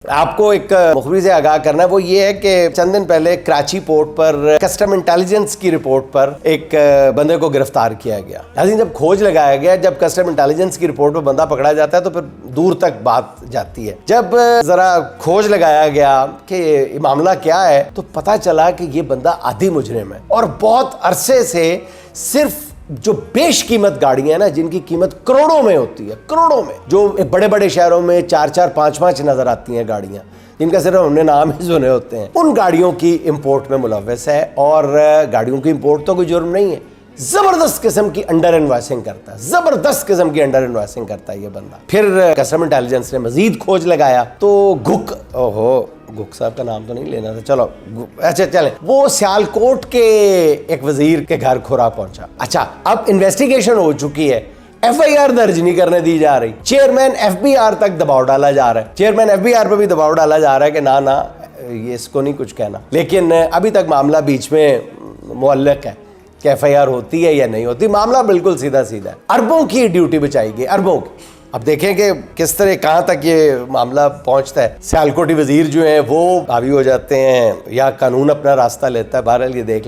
आपको एक मुखबिर से आगाह करना है, वो ये है कि चंद दिन पहले कराची पोर्ट पर कस्टम इंटेलिजेंस की रिपोर्ट पर एक बंदे को गिरफ्तार किया गया। लेकिन जब खोज लगाया गया, जब कस्टम इंटेलिजेंस की रिपोर्ट पर बंदा पकड़ा जाता है तो फिर दूर तक बात जाती है। जब जरा खोज लगाया गया कि ये मामला क्या है तो पता चला कि ये बंदा आदी मुजरिम है और बहुत अरसे से सिर्फ जो बेशकीमत गाड़ियां हैं ना, जिनकी कीमत करोड़ों में होती है, करोड़ों में, जो बड़े बड़े शहरों में 4-4, 5-5 नजर आती हैं गाड़ियां, जिनका सिर्फ हमने नाम ही सुने होते हैं, उन गाड़ियों की इंपोर्ट में मुलव्वस है। और गाड़ियों की इंपोर्ट तो कोई जुर्म नहीं है, जबरदस्त किस्म की अंडर इन्वॉइसिंग करता है, जबरदस्त किस्म की अंडर इन्वॉइसिंग करता है ये बंदा। फिर कस्टम इंटेलिजेंस ने मजीद खोज लगाया तो गुक साहब का नाम तो नहीं लेना था, चलो अच्छा चले, वो सियालकोट के एक वजीर के घर खुराक पहुंचा। अच्छा, अब इन्वेस्टिगेशन हो चुकी है, FIR दर्ज नहीं करने दी जा रही, चेयरमैन FBR तक दबाव डाला जा रहा है, चेयरमैन FBR पे भी दबाव डाला जा रहा है कि ना ये इसको नहीं कुछ कहना। लेकिन अभी तक मामला बीच में मुअल्लक है कि FIR होती है या नहीं होती। मामला बिल्कुल सीधा सीधा है, अरबों की ड्यूटी बचाएगी, अरबों की। अब देखें कि किस तरह कहां तक ये मामला पहुंचता है। सियालकोटी वजीर जो है वो हावी हो जाते हैं या कानून अपना रास्ता लेता है, बहरहाल ये देख लेंगे।